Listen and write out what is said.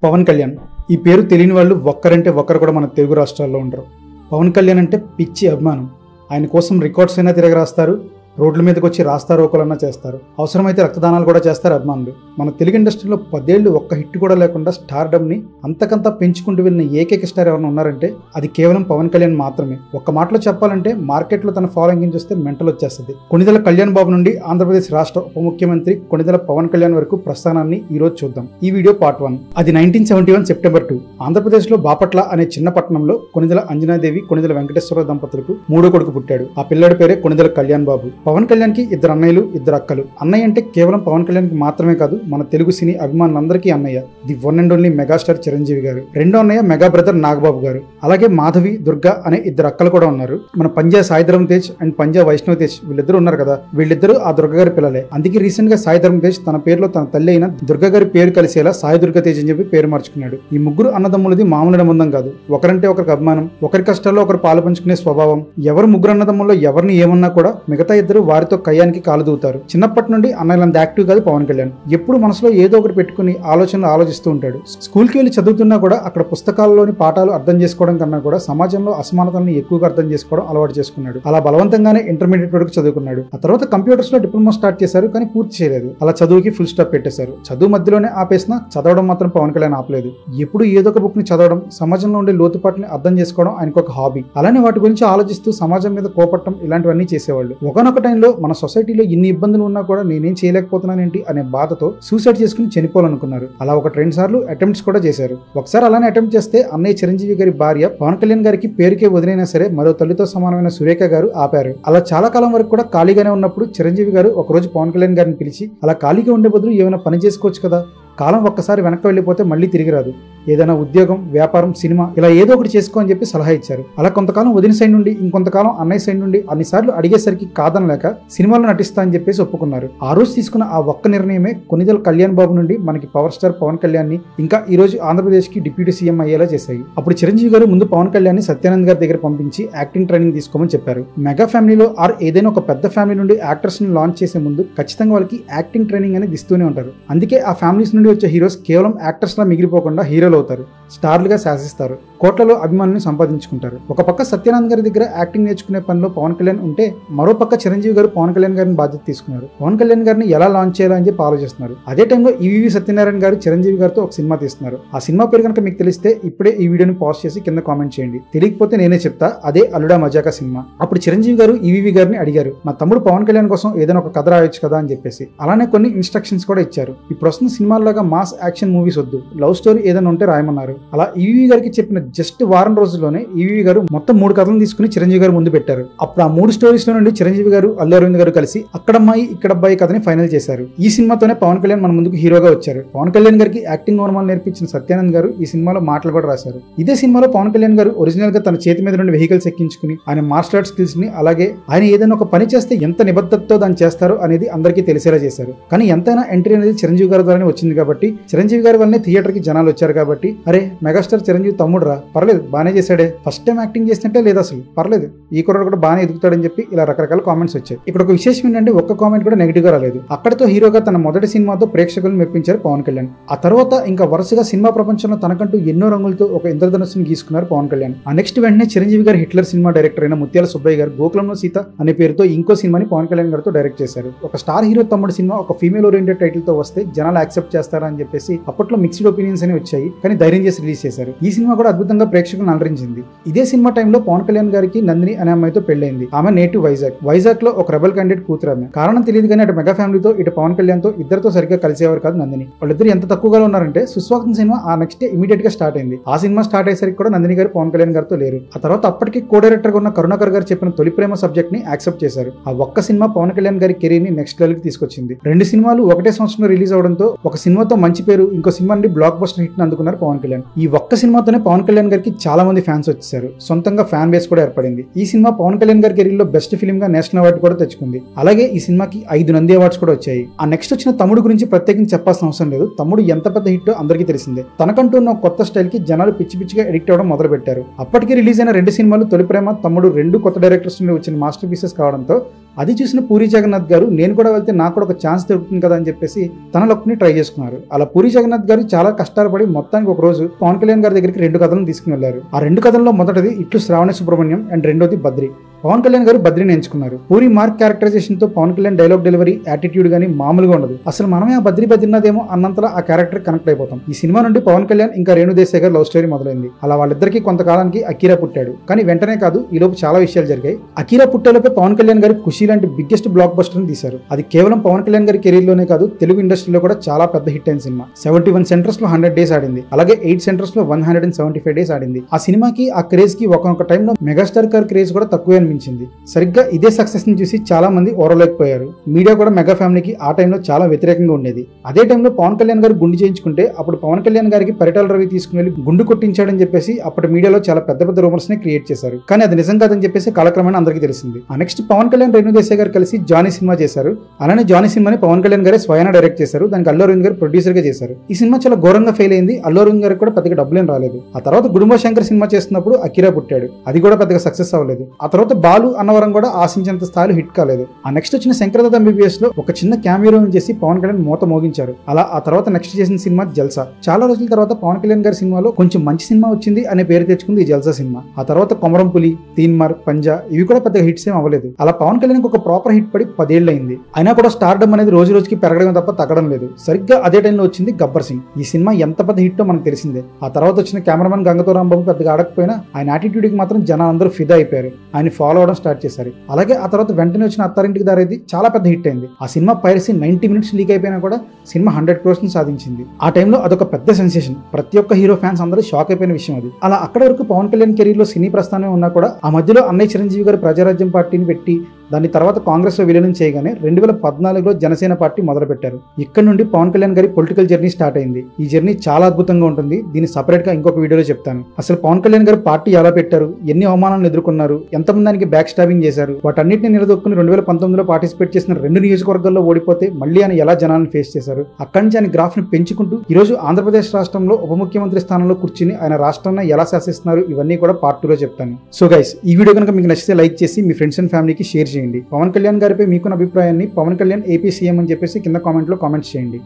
పవన్ కళ్యాణ్ ఈ పేరు తెలియని వాళ్ళు ఒక్కరంటే ఒక్కరు కూడా మన తెలుగు రాష్ట్రాల్లో ఉండరు. పవన్ కళ్యాణ్ అంటే పిచ్చి అభిమానం. ఆయన కోసం రికార్డ్స్ అయినా తిరగరాస్తారు, రోడ్ల మీదకి వచ్చి రాస్తారోకలన్నా చేస్తారు, అవసరమైతే రక్తదానాలు కూడా చేస్తారు అభిమానులు. మన తెలుగు ఇండస్ట్రీలో 10 ఏళ్ళు ఒక్క హిట్ కూడా లేకుండా స్టార్డమ్ని అంతకంతా పెంచుకుంటూ వెళ్ళిన ఏకైక స్టార్ ఎవరైనా ఉన్నారంటే అది కేవలం పవన్ కళ్యాణ్ మాత్రమే. ఒక్క మాటలో చెప్పాలంటే మార్కెట్లో తన ఫాలోయింగ్ చూస్తే మెంటల్ వచ్చేస్తుంది. కొణిదెల కళ్యాణ్ బాబు నుండి ఆంధ్రప్రదేశ్ రాష్ట్ర ఉప ముఖ్యమంత్రి కొణిదెల పవన్ కళ్యాణ్ వరకు ప్రస్థానాన్ని ఈ రోజు చూద్దాం. ఈ వీడియో పార్ట్ 1. అది 1971 సెప్టెంబర్ 2 ఆంధ్రప్రదేశ్లో బాపట్ల అనే చిన్న పట్టణంలో కొణిదెల అంజనాదేవి, కొణిదెల వెంకటేశ్వర దంపతులకు మూడో కొడుకు పుట్టాడు. ఆ పిల్లాడి పేరే కొణిదెల కళ్యాణ్ బాబు. పవన్ కళ్యాణ్ కి 2 అన్నయ్యలు, 2 అక్కలు. అన్నయ్య అంటే కేవలం పవన్ కళ్యాణ్ కి మాత్రమే కాదు, మన తెలుగు సినీ అభిమానులందరికీ అన్నయ్య. The one and only megastar Chiranjeevi గారు. రెండో అన్నయ్య మెగా బ్రదర్ నాగబాబు గారు. అలాగే మాధవి, దుర్గా అనే 2 అక్కలు కూడా ఉన్నారు. మన పంజా సాయిధరం తేజ్ అండ్ పంజా వైష్ణవ్ తేజ్ వీళ్ళిద్దరు ఉన్నారు కదా, వీళ్ళిద్దరూ ఆ దుర్గా గారి పిల్లలే. అందుకే రీసెంట్ గా సాయిధరం తేజ్ తన పేరులో తన తల్లి అయిన దుర్గా గారి పేరు కలిసేలా సాయి దుర్గా తేజ్ అని చెప్పి పేరు మార్చుకున్నాడు. ఈ ముగ్గురు అన్నదమ్ములది మామూలు సంబంధం కాదు. ఒకరంటే ఒకరికి అభిమానం, ఒకరి కష్టాల్లో ఒకరు పాలు పంచుకునే స్వభావం. ఎవరు ముగ్గురు అన్నదమ్ముల్లో ఎవరిని ఏమన్నా కూడా మిగతా ఇద్దరు వారితో కయ్యానికి కాలు దూతారు. చిన్నప్పటి నుండి అన్నయ్యలంత యాక్టివ్ కాదు పవన్ కళ్యాణ్. ఎప్పుడు మనసులో ఏదో ఒకటి పెట్టుకుని ఆలోచనలు ఆలోచిస్తూ ఉంటాడు. స్కూల్కి వెళ్ళి చదువుతున్నా కూడా అక్కడ పుస్తకాల్లోని పాఠాలు అర్థం చేసుకోవడం కన్నా కూడా సమాజంలో అసమానతల్ని ఎక్కువగా అర్థం చేసుకోవడం అలవాటు చేసుకున్నాడు. అలా బలవంతంగానే ఇంటర్మీడియట్ వరకు చదువుకున్నాడు. ఆ తర్వాత కంప్యూటర్స్ లో డిప్లొమా స్టార్ట్ చేశారు, కానీ పూర్తి చేయలేదు. అలా చదువుకి ఫుల్ స్టాప్ పెట్టేశారు. చదువు మధ్యలోనే ఆపేసినా చదవడం మాత్రం పవన్ కళ్యాణ్ ఆపలేదు. ఎప్పుడు ఏదో ఒక బుక్ ని చదవడం, సమాజంలో ఉండే లోతుపాట్ని అర్థం చేసుకోవడం ఆయనకు ఒక హాబీ. అలానే వాటి గురించి ఆలోచిస్తూ సమాజం మీద కోపట్టం ఇలాంటివన్నీ చేసేవాళ్ళు. ఒకనొక టైంలో మన సొసైటీలో ఇన్ని ఇబ్బందులు ఉన్నా కూడా నేనేం చేయలేకపోతున్నానేంటి అనే బాధతో సూసైడ్ చేసుకుని చనిపోవాలనుకున్నారు. అలా 1-2 సార్లు అటెంప్ట్స్ కూడా చేశారు. ఒకసారి అలానే అటెంప్ట్ చేస్తే అన్నయ్య చిరంజీవి గారి భార్య పవన్ కళ్యాణ్ గారికి పేరుకే వదిలేనా సరే మరో తల్లితో సమానమైన సురేఖ గారు ఆపారు. అలా చాలా కాలం వరకు కూడా ఖాళీగానే ఉన్నప్పుడు చిరంజీవి గారు ఒకరోజు పవన్ కళ్యాణ్ గారిని పిలిచి, అలా ఖాళీగా ఉండే బదులు ఏమైనా పని చేసుకోవచ్చు కదా, కాలం ఒక్కసారి వెనక్కి వెళ్ళిపోతే మళ్ళీ తిరిగి రాదు, ఏదైనా ఉద్యోగం, వ్యాపారం, సినిమా ఇలా ఏదో ఒకటి చేసుకో అని చెప్పి సలహా ఇచ్చారు. అలా కొంతకాలం వదిన సైడ్ నుండి, ఇంకొంతకాలం అన్నయ్య సైడ్ నుండి అన్నిసార్లు అడిగేసరికి కాదనలేక సినిమాలో నటిస్తా అని చెప్పేసి ఒప్పుకున్నారు. ఆ రోజు తీసుకున్న ఆ ఒక్క నిర్ణయమే కొణిదెల కళ్యాణ్ బాబు నుండి మనకి పవర్ స్టార్ పవన్ కళ్యాణ్ ని ఇంకా ఈ రోజు ఆంధ్రప్రదేశ్ కి డిప్యూటీ సీఎం అయ్యేలా చేశాయి. అప్పుడు చిరంజీవి గారు ముందు పవన్ కళ్యాణ్ ని సత్యానంద్ గారి దగ్గర పంపించి యాక్టింగ్ ట్రైనింగ్ తీసుకోమని చెప్పారు. మెగా ఫ్యామిలీలో ఆర్ ఏదైనా ఒక పెద్ద ఫ్యామిలీ నుండి యాక్టర్స్ ని లాంచ్ చేసే ముందు ఖచ్చితంగా వాళ్ళకి యాక్టింగ్ ట్రైనింగ్ అనేది ఇస్తూనే ఉంటారు. అందుకే ఆ ఫ్యామిలీస్ నుండి వచ్చే హీరోస్ కేవలం యాక్టర్స్ లా మిగిలిపోకుండా హీరోలు అవుతారు, స్టార్లుగా శాసిస్తారు, కోట్లలో అభిమానులను సంపాదించుకుంటారు. ఒక పక్క సత్యానంద్ గారి దగ్గర యాక్టింగ్ నేర్చుకునే పనిలో పవన్ కళ్యాణ్ ఉంటే, మరో పక్క చిరంజీవి గారు పవన్ కళ్యాణ్ గారిని బాధ్యత తీసుకున్నారు. పవన్ కళ్యాణ్ గారిని ఎలా లాంచ్ చేయాలని చెప్పి ఆలోచిస్తున్నారు. అదే టైంలో ఈవీవి సత్యనారాయణ గారు చిరంజీవి గారితో ఒక సినిమా తీస్తున్నారు. ఆ సినిమా పేరు కనుక మీకు తెలిస్తే ఇప్పుడే ఈ వీడియోని పాజ్ చేసి కింద కామెంట్ చేయండి. తెలియకపోతే నేనే చెప్తా, అదే అల్లుడా మజాకా సినిమా. అప్పుడు చిరంజీవి గారు ఈవీవి గారిని అడిగారు, మా తమ్ముడు పవన్ కళ్యాణ్ కోసం ఏదైనా ఒక కథ రాయొచ్చు కదా అని చెప్పేసి. అలానే కొన్ని ఇన్స్ట్రక్షన్స్ కూడా ఇచ్చారు. ఇప్పుడు వస్తున్న సినిమాల్లాగా మాస్ యాక్షన్ మూవీస్ వద్దు, లవ్ స్టోరీ ఏదైనా ఉంటే రాయమన్నారు. అలా ఈవీవి గారికి చెప్పిన జస్ట్ వారం రోజుల్లోనే ఈవీవి గారు మొత్తం 3 కథలను తీసుకుని చిరంజీవి గారు ముందు పెట్టారు. అప్పుడు ఆ 3 స్టోరీస్ లో నుండి చిరంజీవి గారు, అల్లు అరవింద్ గారు కలిసి అక్కడమ్మాయి ఇక్కడబ్బాయి కథని ఫైనల్ చేశారు. ఈ సినిమాతోనే పవన్ కళ్యాణ్ మన ముందుకు హీరోగా వచ్చారు. పవన్ కళ్యాణ్ గారికి యాక్టింగ్ ఓనమాలు నేర్పించిన సత్యానంద్ గారు ఈ సినిమాలో మాటలు కూడా రాశారు. ఇదే సినిమాలో పవన్ కళ్యాణ్ గారు ఒరిజినల్ గా తన చేతి మీద నుండి వెహికల్స్ ఎక్కించుకుని ఆయన మార్షల్ ఆర్ట్స్ స్కిల్స్ ని, అలాగే ఆయన ఏదైనా ఒక పని చేస్తే ఎంత నిబద్ధతతో దాన్ని చేస్తారో అనేది అందరికీ తెలిసేలా చేశారు. కానీ ఎంతైనా ఎంట్రీ అనేది చిరంజీవి గారి ద్వారానే వచ్చింది కాబట్టి, చిరంజీవి గారి వల్లనే థియేటర్ కి జనాలు వచ్చారు కాబట్టి, అరే మెగాస్టార్ చిరంజీవి తమ్ముడు రా, పర్లేదు బానే చేశాడే, ఫస్ట్ టైం యాక్టింగ్ చేసినట్టే లేదు అసలు, పర్లేదు ఈ కుర్రాడు కూడా బాగానే ఎదుగుతాడని చెప్పి ఇలా రకరకాల కామెంట్స్ వచ్చాయి. ఇక్కడ ఒక విశేషం ఏంటంటే ఒక్క కామెంట్ కూడా నెగిటివ్ గా రాలేదు. అక్కడితో హీరోగా తన మొదటి సినిమాతో ప్రేక్షకులను మెప్పించారు పవన్ కళ్యాణ్. ఆ తర్వాత ఇంకా వరుసగా సినిమా ప్రపంచంలో తనకంటూ ఎన్నో రంగులతో ఒక ఇంద్రధనుస్సుని గీసుకున్నారు పవన్ కళ్యాణ్. ఆ నెక్స్ట్ వెంటనే చిరంజీవి గారు హిట్లర్ సినిమా డైరెక్టర్ అయిన ముత్యాల సుబ్బయ్య గారు గోకులంలో సీత అనే పేరుతో ఇంకో సినిమాని పవన్ కళ్యాణ్ గారితో డైరెక్ట్ చేశారు. ఒక స్టార్ హీరో తమ్ముడు సినిమా ఒక ఫీమేల్ ఓరియంటెడ్ టైటిల్ తో వస్తే జనాలు యాక్సెప్ట్ చేస్తారా అని చెప్పేసి అప్పట్లో మిక్స్డ్ ఒపీనియన్స్ అని వచ్చాయి, కానీ ధైర్యం చేసి రిలీజ్ చేశారు. ఈ సినిమా కూడా అద్భుతంగా ప్రేక్షకులను అలరించింది. ఇదే సినిమా టైంలో పవన్ కళ్యాణ్ గారికి నందిని అనే అమ్మాయితో పెళ్లైంది. ఆమె నేటివ్ వైజాగ్ లో ఒక రెబల్ క్యాండిడేట్ కూతురు. ఆమె కారణం తెలియదు కానీ అటు మెగా ఫ్యామిలీతో ఇటు పవన్ కళ్యాణ్ తో ఇద్దరితో సరిగ్గా కలిసేవారు కాదు నందిని. వాళ్ళిద్దరు ఎంత తక్కువగా ఉన్నారంటే సుస్వాగతం సినిమా ఆ నెక్స్ట్ ఇమీడియట్ గా స్టార్ట్ అయింది. ఆ సినిమా స్టార్ట్ అయ్యేసరికి కూడా నందిని గారు పవన్ కళ్యాణ్ గారితో లేరు. ఆ తర్వాత అప్పటికి కో డైరెక్టర్ గా ఉన్న కరుణాకర్ గారు చెప్పిన తొలి ప్రేమ సబ్జెక్ట్ ని యాక్సెప్ట్ చేశారు. ఆ ఒక్క సినిమా పవన్ కళ్యాణ్ గారి కెరీర్ ని నెక్స్ట్ లెవెల్ కి తీసుకొచ్చింది. 2 సినిమాలు ఒకటే సంవత్సరంలో రిలీజ్ అవడంతో ఒక సినిమాతో మంచి పేరు, ఇంకో సినిమా నుండి బ్లాక్ బస్టర్ హిట్ ని అందుకున్నారు పవన్ కళ్యాణ్. ఈ ఒక్క సినిమాతోనే పవన్ కళ్యాణ్ గారికి చాలా మంది ఫ్యాన్స్ వచ్చేసారు. సొంతంగా ఫ్యాన్ బేస్ కూడా ఏర్పడింది. ఈ సినిమా పవన్ కళ్యాణ్ గారి కెరీర్ లో బెస్ట్ ఫిల్మ్ గా నేషనల్ అవార్డు కూడా తెచ్చుకుంది. అలాగే ఈ సినిమాకి 5 నంది అవార్డ్స్ కూడా వచ్చాయి. ఆ నెక్స్ట్ వచ్చిన తమ్ముడు గురించి ప్రత్యేకించి చెప్పాల్సిన అవసరం లేదు. తమ్ముడు ఎంత పెద్ద హిట్ అందరికీ తెలిసిందే. తనకంటూ ఉన్న కొత్త స్టైల్ కి జనాలు పిచ్చి పిచ్చిగా ఎడిక్ట్ అవ్వడం మొదలు పెట్టారు. అప్పటికి రిలీజ్ అయిన 2 సినిమాలు తొలి ప్రేమ, తమ్ముడు 2 కొత్త డైరెక్టర్స్ నుండి వచ్చిన మాస్టర్ పీసెస్ కావడంతో అది చూసిన పూరి జగన్నాథ్ గారు నేను కూడా వెళ్తే నాకు కూడా ఒక ఛాన్స్ దొరుకుతుంది కదా అని చెప్పేసి తన లక్ని ట్రై చేసుకున్నారు. అలా పూరి జగన్నాథ్ గారు చాలా కష్టాలు పడి మొత్తానికి ఒక రోజు పవన్ కళ్యాణ్ గారి దగ్గరికి 2 కథలను తీసుకుని వెళ్లారు. ఆ 2 కథల్లో మొదటిది ఇట్లు శ్రావణి సుబ్రహ్మణ్యం అండ్ రెండోది బద్రి. పవన్ కళ్యాణ్ గారు బద్రిని ఎంచుకున్నారు. పూరి మార్క్ క్యారెక్టరైజేషన్ తో Pawan Kalyan dialogue delivery, attitude గానీ మామూలుగా ఉండదు. అసలు మనమే ఆ బద్రినాథేమో అన్నంతలా ఆ క్యారెక్టర్ కనెక్ట్ అయిపోతాం. ఈ సినిమా నుండి పవన్ కళ్యాణ్ ఇంకా రేణు దేశాయ్ గారు లవ్ స్టోరీ మొదలైంది. అలా వాళ్ళిద్దరికి కొంతకాలానికి అకీరా పుట్టాడు. కానీ వెంటనే కాదు, ఈ లోపు చాలా విషయాలు జరిగాయి. అకీరా పుట్టేలోపే పవన్ కళ్యాణ్ గారి ఖుషి లాంటి బిగ్గెస్ట్ బ్లాక్ బస్టర్ ని తీశారు. అది కేవలం పవన్ కళ్యాణ్ గారి కెరీర్ లోనే కాదు, తెలుగు ఇండస్ట్రీలో కూడా చాలా పెద్ద హిట్ అయిన సినిమా. 71 సెంటర్స్ లో 100 డేస్ ఆడింది. అలాగే 8 సెంటర్స్ లో 175 డేస్ ఆడింది. ఆ సినిమాకి ఆ క్రేజ్ కి ఒక టైంలో మెగాస్టార్ గారి క్రేజ్ కూడా తక్కువే అనిపించింది. సరిగ్గా ఇదే సక్సెస్ ని చూసి చాలా మంది ఓరలేకపోయారు. మీడియా కూడా మెగా ఫ్యామిలీకి ఆ టైంలో చాలా వ్యతిరేకంగా ఉండేది. అదే టైంలో పవన్ కళ్యాణ్ గారు గుండు చేయించుకుంటే అప్పుడు పవన్ కళ్యాణ్ గారికి పరిటాల రవి తీసుకుని వెళ్లి గుండు కొట్టించాడని చెప్పేసి అప్పటి మీడియాలో చాలా పెద్ద రూమర్స్ ని క్రియేట్ చేశారు. కానీ అది నిజం కాదని చెప్పేసి కాలక్రమేణా అందరికీ తెలిసింది. ఆ నెక్స్ట్ పవన్ కళ్యాణ్ రేణు దేశాయ్ గారు కలిసి జానీ సినిమా చేశారు. అలానే జానీ సినిమాని పవన్ కళ్యాణ్ గారే స్వయానా డైరెక్ట్ చేశారు. దానికి అల్లు అరవింద్ గారు ప్రొడ్యూసర్ గా చేశారు. ఈ సినిమా చాలా ఘోరంగా ఫెయిల్ అయింది. అల్లు అరవింద్ గారికి కూడా పెద్దగా డబ్బులేం రాలేదు. ఆ తర్వాత గుడుంబ శంకర్ సినిమా చేస్తున్నప్పుడు అకీరా పుట్టాడు. అది కూడా పెద్దగా సక్సెస్ అవ్వలేదు. ఆ తర్వాత బాలు అన్నవరం కూడా ఆశించినంత స్థాయిలో హిట్ కాలేదు. ఆ నెక్స్ట్ వచ్చిన శంకరదాద ఎంబీబీఎస్ లో ఒక చిన్న క్యామియో చేసి పవన్ కళ్యాణ్ మూత మోగించారు. అలా ఆ తర్వాత నెక్స్ట్ చేసిన సినిమా జల్సా. చాలా రోజుల తర్వాత పవన్ కళ్యాణ్ గారి సినిమాలో కొంచెం మంచి సినిమా వచ్చింది అనే పేరు తెచ్చుకుంది ఈ జల్సా సినిమా. ఆ తర్వాత కొమరం పులి, తీన్మార్, పంజా ఇవి కూడా పెద్దగా హిట్స్ ఏం అవ్వలేదు. అలా పవన్ కళ్యాణ్ ఒక ప్రాపర్ హిట్ పడి 10 ఏళ్ళు అయింది. అయినా కూడా స్టార్డమ్ అనేది రోజు రోజుకి పెరగడం తప్ప తగ్గడం లేదు. సరిగ్గా అదే టైంలో వచ్చింది గబ్బర్ సింగ్. ఈ సినిమా ఎంత పెద్ద హిట్టో మనకు తెలిసిందే. ఆ తర్వాత వచ్చిన కెమెరామెన్ గంగతో రాంబాబు పెద్దగా ఆడకపోయినా ఆయన యాటిట్యూడ్ కి మాత్రం జనాలందరూ ఫిదా అయిపోయారు. ఆయన ఫాలో అవడం స్టార్ట్ చేశారు. అలాగే ఆ తర్వాత వెంటనే వచ్చిన అత్తారింటికి దారేది చాలా పెద్ద హిట్ అయింది. ఆ సినిమా పైరసీ 90 మినిట్స్ లీక్ అయిపోయినా కూడా సినిమా 100 crores సాధించింది. ఆ టైంలో అదొక పెద్ద సెన్సేషన్. ప్రతి ఒక్క హీరో ఫ్యాన్స్ అందరూ షాక్ అయిపోయిన విషయం అది. అలా అక్కడ వరకు పవన్ కళ్యాణ్ కెరీర్ లో సినీ ప్రస్థానం ఉన్నా కూడా ఆ మధ్యలో అన్నయ్య చిరంజీవి గారు ప్రజారాజ్యం పార్టీని పెట్టి దాని తర్వాత కాంగ్రెస్ లో విలీనం చేయగానే 2014లో జనసేన పార్టీ మొదలు పెట్టారు. ఇక్కడ నుండి పవన్ కళ్యాణ్ గారి పొలిటికల్ జర్నీ స్టార్ట్ అయింది. ఈ జర్నీ చాలా అద్భుతంగా ఉంటుంది. దీన్ని సపరేట్ గా ఇంకొక వీడియోలో చెప్తాను. అసలు పవన్ కళ్యాణ్ గారు పార్టీ ఎలా పెట్టారు, ఎన్ని అవమానాలను ఎదుర్కొన్నారు, ఎంతమంది దానికి బ్యాక్ స్టాబింగ్ చేశారు, వాటన్నిటిని నిలదొక్కుని 2019లో పార్టిసిపేట్ చేసిన 2 నియోజకవర్గాల్లో ఓడిపోతే మళ్ళీ ఆయన ఎలా జనాలను ఫేస్ చేశారు, అక్కడి నుంచి ఆయన గ్రాఫ్ ని పెంచుకుంటూ ఈ రోజు ఆంధ్రప్రదేశ్ రాష్ట్రంలో ఉప ముఖ్యమంత్రి స్థానంలో కూర్చుని ఆయన రాష్ట్రాన్ని ఎలా శాసిస్తున్నారు, ఇవన్నీ కూడా పార్ట్ 2లో చెప్తాను. సో గైస్, ఈ వీడియో కనుక మీకు నచ్చితే లైక్ చేసి మీ ఫ్రెండ్స్ అండ్ ఫ్యామిలీకి షేర్ చేయండి. పవన్ కళ్యాణ్ గారిపై మీకున్న అభిప్రాయాన్ని పవన్ కళ్యాణ్ ఏపీ సీఎం అని చెప్పేసి కింద కామెంట్ లో కామెంట్స్ చేయండి.